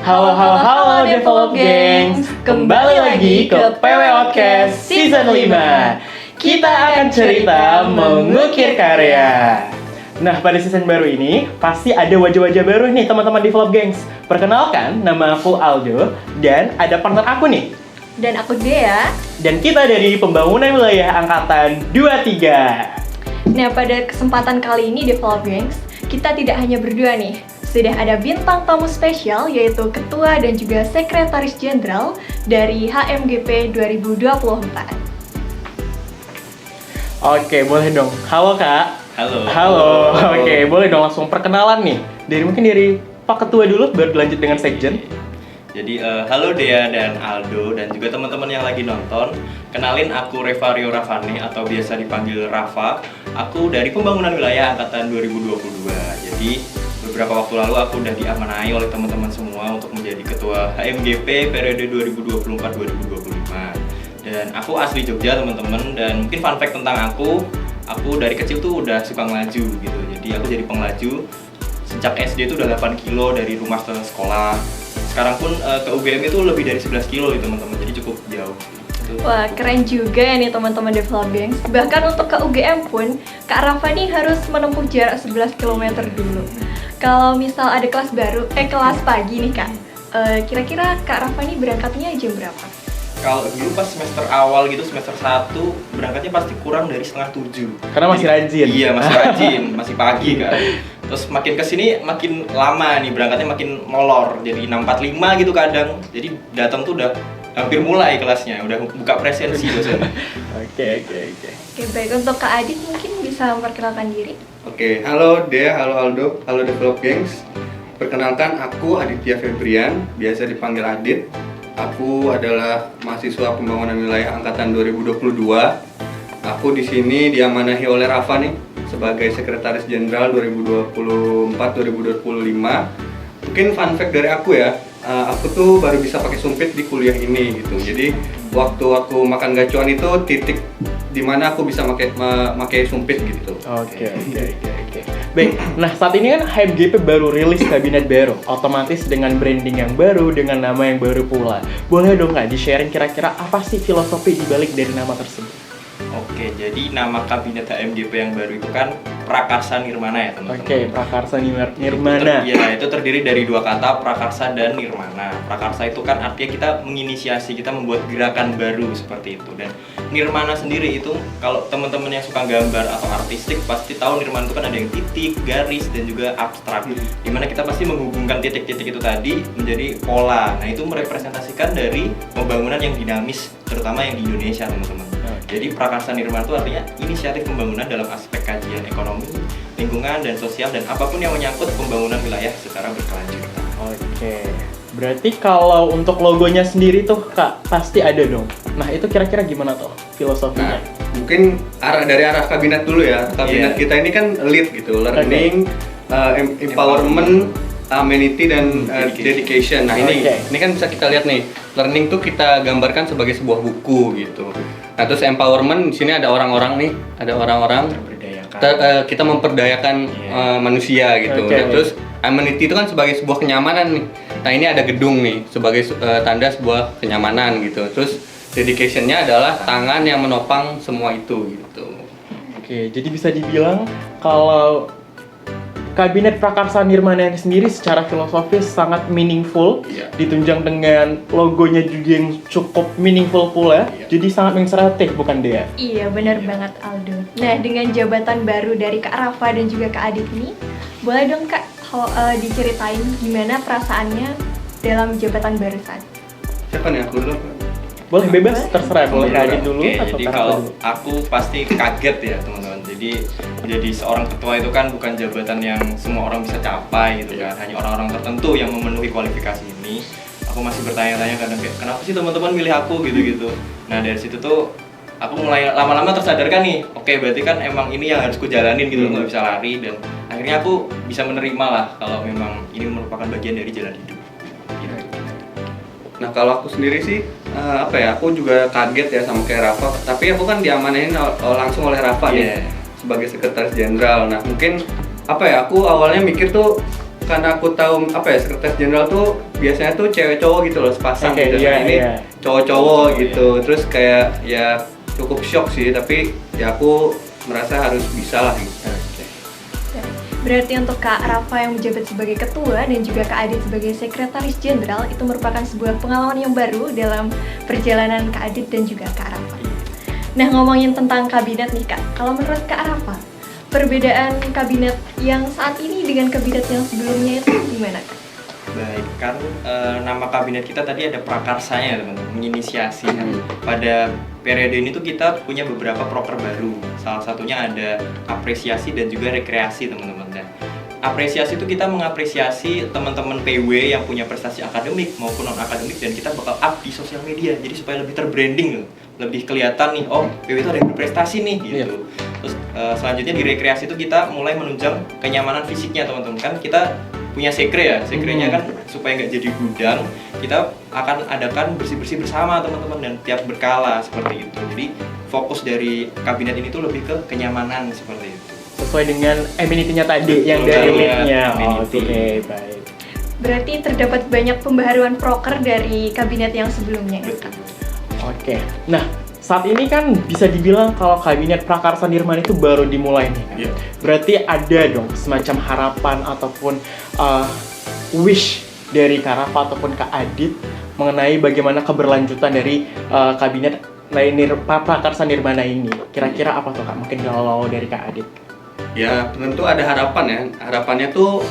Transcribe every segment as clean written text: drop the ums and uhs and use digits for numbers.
Halo Develop Gengs, kembali lagi ke PW Podcast Season 5. Kita akan cerita mengukir karya. Nah, pada season baru ini pasti ada wajah-wajah baru nih teman-teman Develop Gengs. Perkenalkan, nama aku Aldo dan ada partner aku nih. Dan aku Dea. Dan kita dari Pembangunan Wilayah Angkatan 23. Nah, pada kesempatan kali ini Develop Gengs, kita tidak hanya berdua nih. Sudah ada bintang tamu spesial yaitu Ketua dan juga Sekretaris Jenderal dari HMGP 2024. Oke, boleh dong. Halo Kak. Halo. Oke, boleh dong langsung perkenalan nih. Mungkin dari Pak Ketua dulu, baru dilanjut dengan Sekjen. Jadi halo Dea dan Aldo dan juga teman-teman yang lagi nonton. Kenalin, aku Revario Ravane atau biasa dipanggil Rafa. Aku dari Pembangunan Wilayah Angkatan 2022. Jadi beberapa waktu lalu aku udah diamanai oleh teman-teman semua untuk menjadi Ketua HMGP periode 2024-2025. Dan aku asli Jogja teman-teman, dan mungkin fun fact tentang aku dari kecil tuh udah suka ngelaju gitu. Jadi aku jadi pengelaju sejak SD tuh udah 8 kilo dari rumah ke sekolah. Sekarang pun ke UGM itu lebih dari 11 kilo ya teman-teman, jadi cukup jauh. Wah, keren juga ya nih teman-teman Develop Gengs. Bahkan untuk ke UGM pun, Kak Rafa nih harus menempuh jarak 11 km dulu. Kalau misal ada kelas pagi nih Kak, kira-kira Kak Rafa nih berangkatnya jam berapa? Kalau dulu pas semester awal gitu, semester 1 berangkatnya pasti kurang dari setengah 7. Karena masih rajin. Iya, masih rajin, masih pagi kan. Terus makin kesini makin lama nih, berangkatnya makin molor. Jadi 6.45 gitu kadang. Jadi datang tuh udah hampir mulai kelasnya, udah buka presensi dosen. Oke. Oke, baik. Untuk Kak Adit mungkin bisa memperkenalkan diri. Oke, halo Dea, halo Aldo, halo Develop Gengs. Perkenalkan, aku Aditya Febrian, biasa dipanggil Adit. Aku adalah mahasiswa Pembangunan Wilayah Angkatan 2022. Aku di sini diamanahi oleh Rafa nih sebagai Sekretaris Jenderal 2024-2025. Mungkin fun fact dari aku ya, aku tuh baru bisa pakai sumpit di kuliah ini gitu. Jadi waktu aku makan gacuan itu titik dimana aku bisa pakai sumpit gitu. Oke. Baik, nah saat ini kan HMGP baru rilis kabinet baru, otomatis dengan branding yang baru, dengan nama yang baru pula. Boleh dong nggak di-sharing kira-kira apa sih filosofi dibalik dari nama tersebut? Oke, jadi nama kabinet HMGP yang baru itu kan Prakarsa Nirmana ya teman-teman. Oke, Prakarsa Nirmana. Itu terdiri dari dua kata, Prakarsa dan Nirmana. Prakarsa itu kan artinya kita menginisiasi, kita membuat gerakan baru seperti itu. Dan Nirmana sendiri itu, kalau teman-teman yang suka gambar atau artistik pasti tahu Nirmana itu kan ada yang titik, garis, dan juga abstrak. Dimana kita pasti menghubungkan titik-titik itu tadi menjadi pola. Nah, itu merepresentasikan dari pembangunan yang dinamis, terutama yang di Indonesia teman-teman. Jadi Prakarsa Nirmana itu artinya inisiatif pembangunan dalam aspek kajian ekonomi, lingkungan, dan sosial, dan apapun yang menyangkut pembangunan wilayah secara berkelanjutan. Oke, berarti kalau untuk logonya sendiri tuh Kak, pasti ada dong. Nah itu kira-kira gimana tuh filosofinya? Nah, mungkin dari arah kabinet dulu ya. Kabinet kita ini kan lead gitu, learning, empowerment, amenity, dan dedication. Nah ini kan bisa kita lihat nih, learning tuh kita gambarkan sebagai sebuah buku gitu. Nah terus empowerment, di sini ada orang-orang nih, kita memperdayakan manusia gitu. Nah, terus amenity itu kan sebagai sebuah kenyamanan nih. Nah ini ada gedung nih sebagai tanda sebuah kenyamanan gitu. Terus dedication-nya adalah tangan yang menopang semua itu gitu. Oke, jadi bisa dibilang kalau Kabinet Prakarsa Nirmana yang sendiri secara filosofis sangat meaningful, ditunjang dengan logonya juga yang cukup meaningful pula, jadi sangat menginspiratif, bukan Dea? Iya, benar banget Aldo. Nah, dengan jabatan baru dari Kak Rafa dan juga Kak Adit ini, boleh dong Kak diceritain gimana perasaannya dalam jabatan baru saat? Siapa nih, aku dulu? Boleh bebas, terserah, boleh Kak Adit dulu atau jadi Kak kalau dulu? aku pasti kaget ya teman-teman. Jadi menjadi seorang ketua itu kan bukan jabatan yang semua orang bisa capai gitu kan. Hanya orang-orang tertentu yang memenuhi kualifikasi ini. Aku masih bertanya-tanya kadang kayak kenapa sih teman-teman milih aku gitu-gitu. Nah dari situ tuh aku mulai lama-lama tersadarkan nih, oke berarti kan emang ini yang harus ku jalanin gitu, nggak bisa lari. Dan akhirnya aku bisa menerima lah kalau memang ini merupakan bagian dari jalan hidup gitu. Nah kalau aku sendiri sih aku juga kaget ya sama kayak Rafa, tapi aku kan diamanahin langsung oleh Rafa nih sebagai Sekretaris Jenderal. Nah mungkin aku awalnya mikir tuh karena aku tahu Sekretaris Jenderal tuh biasanya tuh cewek cowok gitu loh sepasang Oke, gitu. iya, Nah, ini iya. cowok-cowok gitu. Terus kayak ya cukup shock sih, tapi ya aku merasa harus bisa lah gitu. Berarti untuk Kak Rafa yang menjabat sebagai ketua dan juga Kak Adit sebagai sekretaris jenderal itu merupakan sebuah pengalaman yang baru dalam perjalanan Kak Adit dan juga Kak Rafa. Nah, ngomongin tentang kabinet nih Kak, kalau menurut Kak Rafa, perbedaan kabinet yang saat ini dengan kabinet yang sebelumnya itu gimana Kak? Baik, kan nama kabinet kita tadi ada prakarsanya teman-teman, menginisiasi. Pada periode ini tuh kita punya beberapa proker baru. Salah satunya ada apresiasi dan juga rekreasi teman-teman. Dan apresiasi itu kita mengapresiasi teman-teman PW yang punya prestasi akademik maupun non akademik, dan kita bakal up di sosial media. Jadi supaya lebih terbranding loh, lebih kelihatan nih, oh PW itu ada yang berprestasi nih gitu. Terus selanjutnya di rekreasi itu kita mulai menunjang kenyamanan fisiknya teman-teman. Kan kita punya sekre ya, sekrenya kan supaya nggak jadi gudang, kita akan adakan bersih-bersih bersama teman-teman dan tiap berkala seperti itu. Jadi fokus dari kabinet ini tuh lebih ke kenyamanan seperti itu. Sesuai dengan amenity-nya tadi yang Betul dari banget, lead-nya. amenity. Oke, baik. Berarti terdapat banyak pembaharuan proker dari kabinet yang sebelumnya. Betul. Oke. Nah, saat ini kan bisa dibilang kalau kabinet Prakarsa Nirmana itu baru dimulai nih kan? Iya. Berarti ada dong semacam harapan ataupun wish dari Kak Rafa ataupun Kak Adit mengenai bagaimana keberlanjutan dari kabinet Prakarsa Nirmana ini. Kira-kira apa tuh Kak? Mungkin kalau dari Kak Adit. Ya tentu ada harapan ya. Harapannya tuh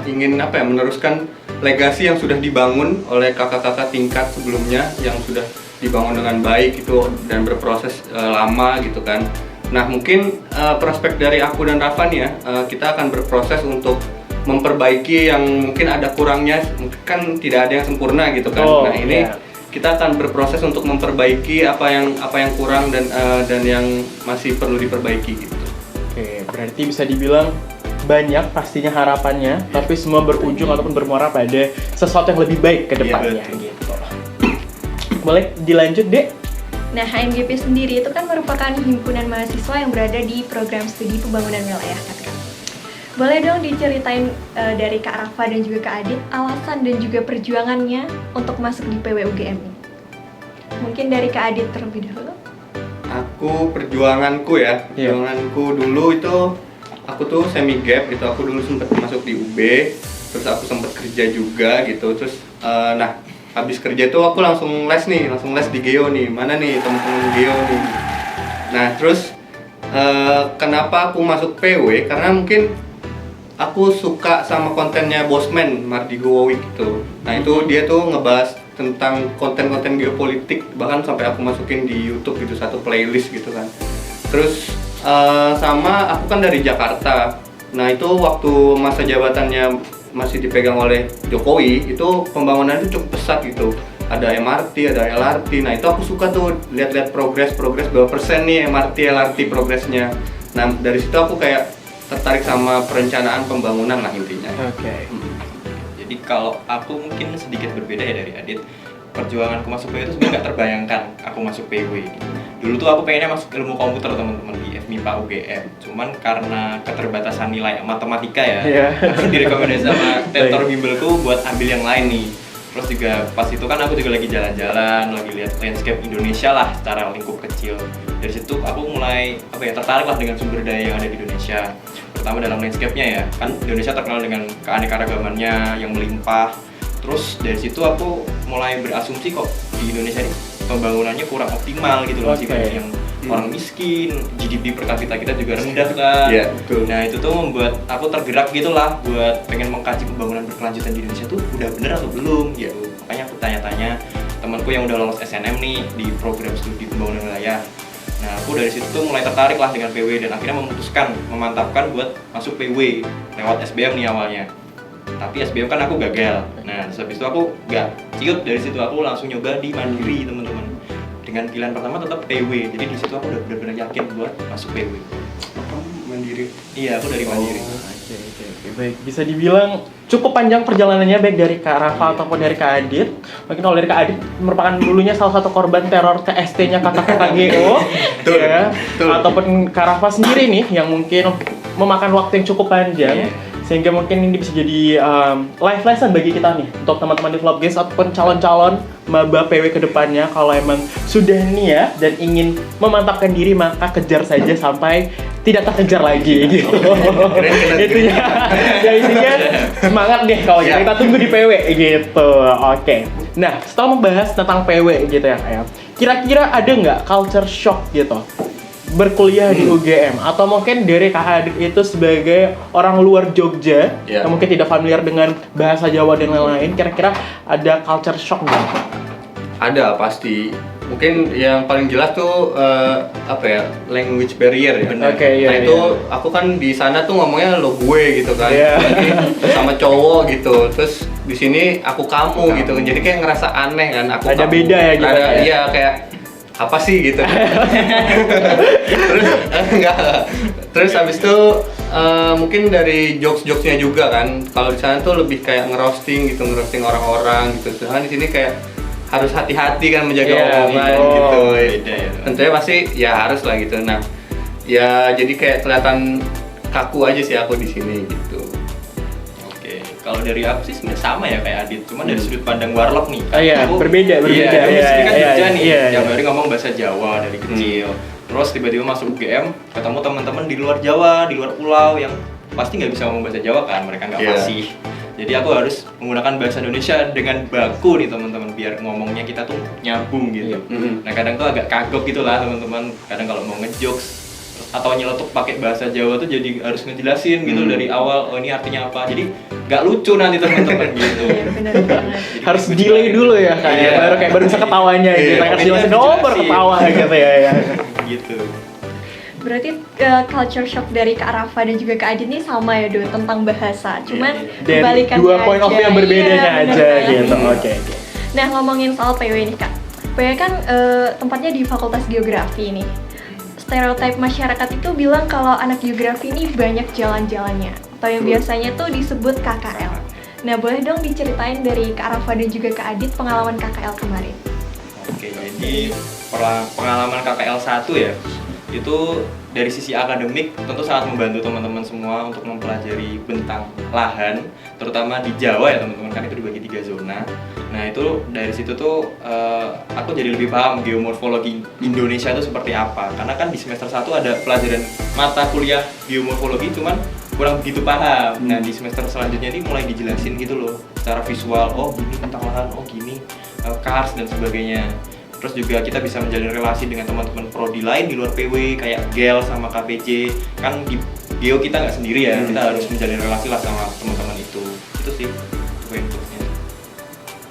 ingin apa ya, meneruskan legasi yang sudah dibangun oleh kakak-kakak tingkat sebelumnya yang sudah dibangun dengan baik itu dan berproses lama gitu kan. Nah mungkin prospek dari aku dan Rafa nih ya, kita akan berproses untuk memperbaiki yang mungkin ada kurangnya, kan tidak ada yang sempurna gitu kan. Nah ini kita akan berproses untuk memperbaiki apa yang kurang dan yang masih perlu diperbaiki gitu. Oke, berarti bisa dibilang banyak pastinya harapannya, tapi semua berujung ataupun bermuara pada sesuatu yang lebih baik ke depannya gitu. Boleh dilanjut, Dek? Nah, HMGP sendiri itu kan merupakan himpunan mahasiswa yang berada di program studi pembangunan wilayah kan, Kak? Boleh dong diceritain dari Kak Rafa dan juga Kak Adit alasan dan juga perjuangannya untuk masuk di PWUGM ini. Mungkin dari Kak Adit terlebih dahulu. Aku perjuanganku dulu itu aku tuh semi gap gitu. Aku dulu sempat masuk di UB, terus aku sempat kerja juga gitu. Terus nah habis kerja itu aku langsung les di Geo nih. Mana nih teman-teman Geo nih. Nah terus kenapa aku masuk PW? Karena mungkin aku suka sama kontennya Bosman Mardigo Wowik gitu. Nah itu dia tuh ngebahas tentang konten-konten geopolitik, bahkan sampai aku masukin di YouTube gitu, satu playlist gitu kan. Terus sama aku kan dari Jakarta. Nah itu waktu masa jabatannya masih dipegang oleh Jokowi, itu pembangunan itu cukup pesat gitu. Ada MRT, ada LRT. Nah itu aku suka tuh lihat-lihat progres berapa persen nih MRT, LRT progresnya. Nah dari situ aku kayak tertarik sama perencanaan pembangunan lah intinya. Oke. Jadi kalau aku mungkin sedikit berbeda ya dari Adit. Perjuanganku masuk PW itu sebenarnya nggak terbayangkan aku masuk PW. Dulu tuh aku pengennya masuk ilmu komputer teman-teman di FMIPA UGM. Cuman karena keterbatasan nilai matematika ya, aku direkomendasi sama tutor bimbelku buat ambil yang lain nih. Terus juga pas itu kan aku juga lagi jalan-jalan, lagi lihat landscape Indonesia lah secara lingkup kecil. Dari situ aku mulai tertarik lah dengan sumber daya yang ada di Indonesia. Terutama dalam landscape-nya ya, kan Indonesia terkenal dengan keanekaragamannya yang melimpah. Terus dari situ aku mulai berasumsi kok di Indonesia ini pembangunannya kurang optimal gitu loh, masih banyak yang orang miskin, GDP per kapita kita juga rendah kan. Iya, betul. Nah itu tuh membuat aku tergerak gitulah buat pengen mengkaji pembangunan berkelanjutan di Indonesia tuh udah bener atau belum gitu. Makanya aku tanya-tanya temanku yang udah lolos SNM nih di program studi pembangunan wilayah. Nah aku dari situ tuh mulai tertarik lah dengan PW dan akhirnya memutuskan, memantapkan buat masuk PW lewat SBM nih awalnya. Tapi SBM kan aku gagal. Nah habis itu aku gak ciut, dari situ aku langsung nyoba di Mandiri teman-teman. Dengan pilihan pertama tetap PW. Jadi di situ aku udah benar-benar yakin buat masuk PW. Mandiri. Iya, aku dari Mandiri. Oke. Baik, bisa dibilang cukup panjang perjalanannya baik dari Kak Rafa ataupun dari Kak Adit. Mungkin kalau dari Kak Adit merupakan dulunya salah satu korban teror TST-nya kakak-kakak GO. Betul, Ya. betul. Ataupun Kak Rafa sendiri nih yang mungkin memakan waktu yang cukup panjang. Sehingga mungkin ini bisa jadi life lesson bagi kita nih untuk teman-teman develop games ataupun calon-calon maba PW kedepannya. Kalau emang sudah niat dan ingin memantapkan diri, maka kejar saja sampai tidak terkejar lagi gitu. Itu ya intinya semangat deh kalau gitu. Kita tunggu di PW gitu. Oke. Nah, setelah membahas tentang PW gitu ya kayak, kira-kira ada nggak culture shock gitu berkuliah di UGM, atau mungkin dari Kak Adit itu sebagai orang luar Jogja yang mungkin tidak familiar dengan bahasa Jawa dan lain-lain, kira-kira ada culture shock nggak? Ada pasti. Mungkin yang paling jelas tuh language barrier ya. Nah itu aku kan di sana tuh ngomongnya lo gue gitu kan, sama cowok gitu. Terus di sini aku kamu gitu, jadi kayak ngerasa aneh kan. Aku ada kamu. Beda ya gitu. Iya kayak apa sih gitu. Terus terus habis itu mungkin dari jokes-jokesnya juga kan. Kalau di sana tuh lebih kayak ngerosting orang-orang gitu. Sedangkan di sini kayak harus hati-hati kan menjaga omongan gitu. Beda ya. Tentunya pasti ya harus lah gitu. Nah, ya jadi kayak kelihatan kaku aja sih aku di sini gitu. Oke, kalau dari aku sih sebenarnya sama ya kayak Adit, cuman dari sudut pandang warlock nih. Oh iya, berbeda. Iya, di sini kan Jogja nih, yang dari ngomong bahasa Jawa dari kecil. Terus tiba-tiba masuk UGM, ketemu teman-teman di luar Jawa, di luar pulau yang pasti nggak bisa ngomong bahasa Jawa kan, mereka nggak fasih. Jadi aku harus menggunakan bahasa Indonesia dengan baku nih teman-teman, biar ngomongnya kita tuh nyambung gitu. Nah kadang tuh agak kagok gitu lah teman-teman, kadang kalau mau ngejokes atau nyeletuk pakai bahasa Jawa tuh jadi harus ngejelasin gitu dari awal, oh ini artinya apa, jadi nggak lucu nanti teman-teman gitu. Bener banget. harus delay dulu ya kayak baru bisa ketawanya gitu. Kayak jelasin baru ketawa gitu ya. Gitu. Berarti culture shock dari Kak Rafa dan juga Kak Adit ini sama ya Do, tentang bahasa. Cuman dari kebalikannya dua point of view yang berbedanya bener aja banget. gitu. Oke. Nah ngomongin soal PW nih Kak, PW kan tempatnya di Fakultas Geografi nih. Stereotip masyarakat itu bilang kalau anak geografi ini banyak jalan-jalannya, atau yang biasanya tuh disebut KKL. Nah boleh dong diceritain dari Kak Rafa dan juga Kak Adit pengalaman KKL kemarin. Oke, jadi pengalaman KKL 1 ya, itu dari sisi akademik tentu sangat membantu teman-teman semua untuk mempelajari bentang lahan, terutama di Jawa ya teman-teman, kan itu dibagi 3 zona. Nah itu dari situ tuh aku jadi lebih paham geomorfologi Indonesia itu seperti apa, karena kan di semester 1 ada pelajaran mata kuliah geomorfologi cuman kurang begitu paham. Nah di semester selanjutnya ini mulai dijelasin gitu loh secara visual, oh gini bentang lahan, oh gini kars dan sebagainya. Terus juga kita bisa menjalin relasi dengan teman-teman prodi lain di luar PW kayak GEL sama KPC. Kan di Geo kita nggak sendiri ya, kita harus menjalin relasi lah sama teman-teman itu. Itu sih poin-poinnya.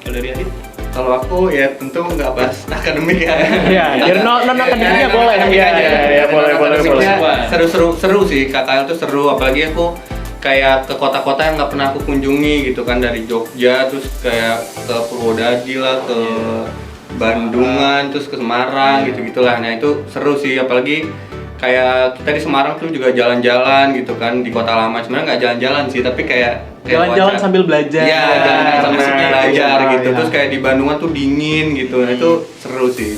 Kalau dari Adit? Kalau aku ya tentu nggak bahas akademik ya. Iya, jadi non akademiknya boleh. Iya, boleh. Seru sih, KKL tuh seru, apalagi aku kayak ke kota-kota yang nggak pernah aku kunjungi gitu kan, dari Jogja terus kayak ke Purwodadi lah, ke Bandungan, terus ke Semarang gitu-gitulah. Nah itu seru sih, apalagi kayak kita di Semarang tuh juga jalan-jalan gitu kan di kota lama. Sebenarnya nggak jalan-jalan sih, tapi kayak jalan-jalan sambil belajar. Iya, jalan-jalan sambil belajar gitu. Ya. Terus kayak di Bandungan tuh dingin gitu. Nah itu seru sih.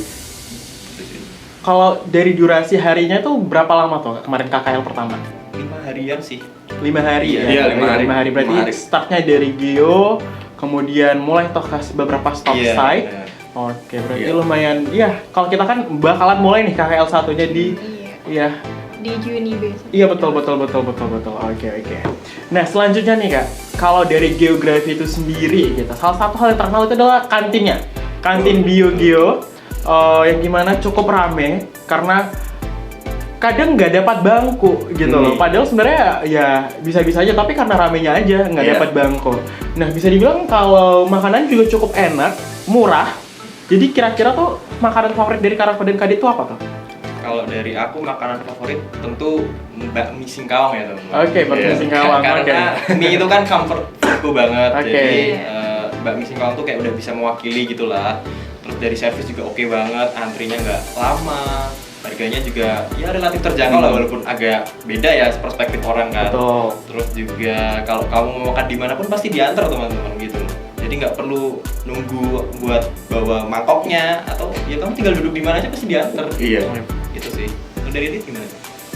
Kalau dari durasi harinya tuh berapa lama tuh kemarin KKL pertama? 5 harian sih. 5 hari ya? Iya, 5 hari. Berarti 5 hari. startnya dari Geo, kemudian mulai toh ke beberapa stop site. Bener. Oke, berarti lumayan. Iya, kalau kita kan bakalan mulai nih KKL satunya di Di Juni besok. Iya betul. Oke. Nah selanjutnya nih Kak, kalau dari geografi itu sendiri gitu, salah satu hal yang terkenal itu adalah kantinnya, kantin bio-geo, yang gimana cukup rame karena kadang nggak dapat bangku gitu loh. Padahal sebenarnya ya bisa-bisa aja, tapi karena ramenya aja nggak dapat bangku. Nah bisa dibilang kalau makanan juga cukup enak, murah. Jadi kira-kira tuh makanan favorit dari Kak Rafa dan Kak Adit itu apa tuh? Kalau dari aku makanan favorit tentu bakmi Singkawang ya teman-teman. Oke, bakmi Singkawang. Karena mie itu kan comfort foodku banget. Oke. Jadi bakmi Singkawang tuh kayak udah bisa mewakili gitulah. Terus dari servis juga oke banget, antrinya nggak lama, harganya juga ya relatif terjangkau lah walaupun agak beda ya perspektif orang kan. Betul. Terus juga kalau kamu mau makan di mana pun pasti diantar teman-teman gitu. Jadi nggak perlu nunggu buat bawa mangkoknya, atau ya kamu tinggal duduk di mana aja pasti diantar. Iya. Gitu sih. Kalau dari Adit gimana?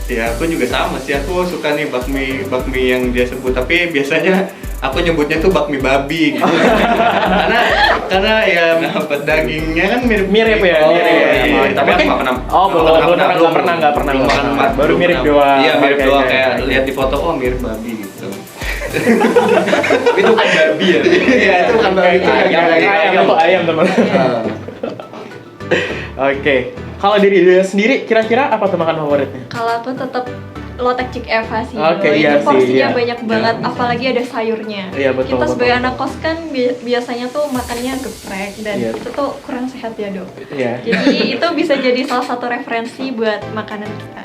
Ya aku juga sama sih, aku suka nih bakmi yang dia sebut, tapi biasanya aku nyebutnya tuh bakmi babi gitu. karena ya dagingnya kan mirip ya, oh, mirip ya. iya. Tapi aku nggak pernah. nggak pernah makan. Baru mirip doang. Iya mirip Oke, doang, oke, kayak oke. lihat di foto, oh mirip babi gitu. Tapi itu bukan babi ya? Iya itu bukan babi, itu Ayam teman. Oke, kalau dari dia sendiri kira-kira apa tuh makan favoritnya? Kalau aku tetap lotek Cik Eva sih. Oke, Ini iya sih, porsinya iya. banyak banget, apalagi ada sayurnya. Iya, betul, Kita sebagai betul. anak kos kan biasanya tuh makannya geprek dan Iya. itu tuh kurang sehat ya dok. Iya. Jadi itu bisa jadi salah satu referensi buat makanan kita.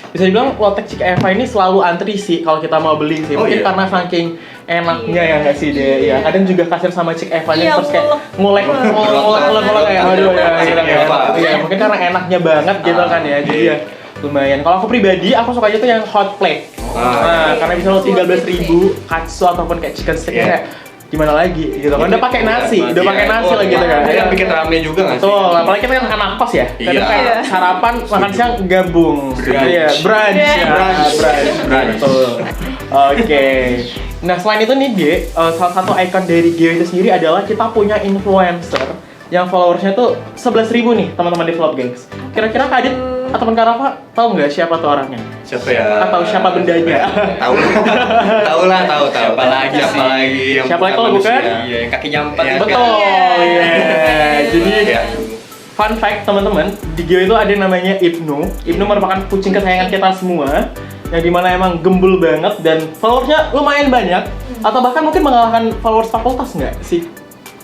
Bisa dibilang lotek Cik Eva ini selalu antri sih kalau kita mau beli sih. Oh, Mungkin iya? karena saking enaknya Iya. ya nggak sih dia. Iya. Ya, kadang juga kasir sama Cik Eva-nya Iya, terus kayak ngulek. ngulek kayak aduh ya Cik gitu ya. Eva. Iya, mungkin karena enaknya banget gitu kan ya. Jadi ya lumayan. Kalau aku pribadi aku sukanya tuh yang hot plate. Nah, karena bisa lo 13.000 katsu ataupun kayak chicken stick Iya. kayak gimana lagi gitu kan. Udah pakai nasi lagi gitu kan. Dia bikin rame juga nggak sih? Betul, apalagi kita kan anak kos ya. Kadang Iya. kayak sarapan, makan siang gabung. Brunch. Iya, brunch. Iya. Ya, Brunch. Betul. Oke. Nah, selain itu nih, Ge, salah satu ikon dari Geo itu sendiri adalah kita punya influencer yang followersnya tuh 11.000 nih, teman-teman Develop Gengs. Kira-kira Kak Adit ataupun Kak Rafa tahu nggak siapa tuh orangnya? Siapa ya? Atau siapa bendanya? Tahu lah. Siapa lagi Siapa sih? lagi yang Siapa lagi kalau bukan? manusia? Iya, yang kakinya 4 Iya, Betul. Iya. Jadi Iya. fun fact teman-teman, di Geo itu ada yang namanya Ibnu. Ibnu merupakan kucing kesayangan kita semua, yang dimana emang gembul banget dan followersnya lumayan banyak, atau bahkan mungkin mengalahkan followers fakultas nggak sih?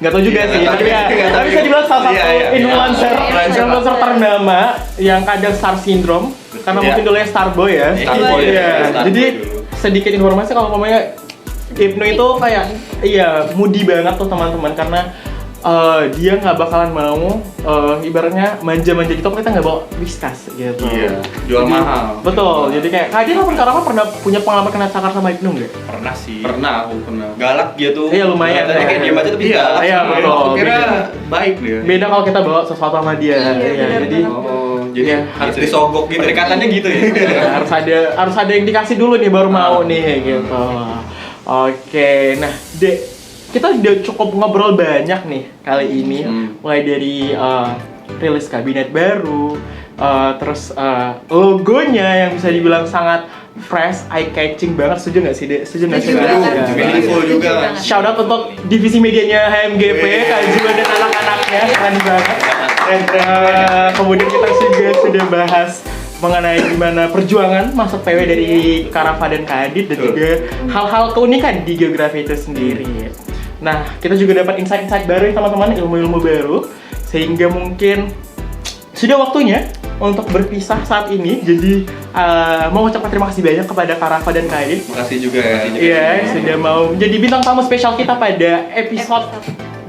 Nggak tahu juga Iya, sih, nggak tahu tapi ya, juga, nggak tahu tapi bisa juga. dibilang salah satu Iya. influencer Influencer. ternama yang kadang star syndrome, karena Iya. mungkin dulunya Starboy ya. Starboy, Iya. ya. Starboy Jadi dulu. sedikit informasi kalau ngomongnya Ibnu itu kayak moody banget tuh teman-teman, karena dia nggak bakalan mau ibaratnya manja-manja gitu, kita nggak bawa whiskas gitu. Iya, jual Jadi- mahal. Betul. Jadi kayak Kak Adit apa Kak pernah punya pengalaman kena cakar sama Ibnu nggak? Pernah sih. Pernah, aku pernah. Galak dia tuh. Iya, lumayan. Tadi kayak diem aja tapi Iya, galak. Iya, betul. Aku kira Beda. baik dia. Beda kalau kita bawa sesuatu sama dia. Iya, benar jadi banget. Oh, jadi Iya. harus disogok gitu. Pendekatannya gitu ya. harus ada yang dikasih dulu nih baru mau nih gitu. Oke, nah kita udah cukup ngobrol banyak nih kali ini, mulai dari rilis kabinet baru, terus logonya yang bisa dibilang sangat fresh, eye catching banget. Setuju nggak sih, Dek? Setuju nggak sih? Setuju banget. Ya. Meaningful juga kan. Shout out untuk divisi medianya HMGP, Kak Zul dan anak-anaknya, keren banget. Kemudian kita juga sudah bahas mengenai gimana perjuangan masuk PW dari Kak Rafa dan Kak Adit, dan Betul. juga hal-hal keunikan di geografi itu sendiri. Nah, kita juga dapat insight-insight baru nih teman-teman, ilmu-ilmu baru, sehingga mungkin sudah waktunya untuk berpisah saat ini. Jadi mau ucapkan terima kasih banyak kepada Kak Rafa dan Kak Adit. Makasih juga ya. Iya, sudah mau menjadi bintang tamu spesial kita pada episode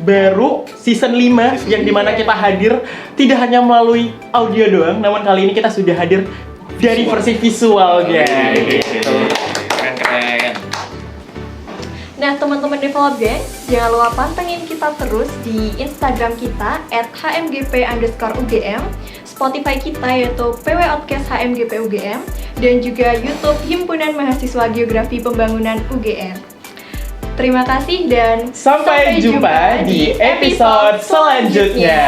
baru season 5 yang dimana kita hadir tidak hanya melalui audio doang, namun kali ini kita sudah hadir dari versi visualnya. Gitu. Keren. Nah, teman-teman Develop Gengs, jangan lupa pantengin kita terus di Instagram kita @hmgp_ugm, Spotify kita yaitu PW Outcast HMGP UGM, dan juga YouTube Himpunan Mahasiswa Geografi Pembangunan UGM. Terima kasih dan Sampai jumpa di episode selanjutnya.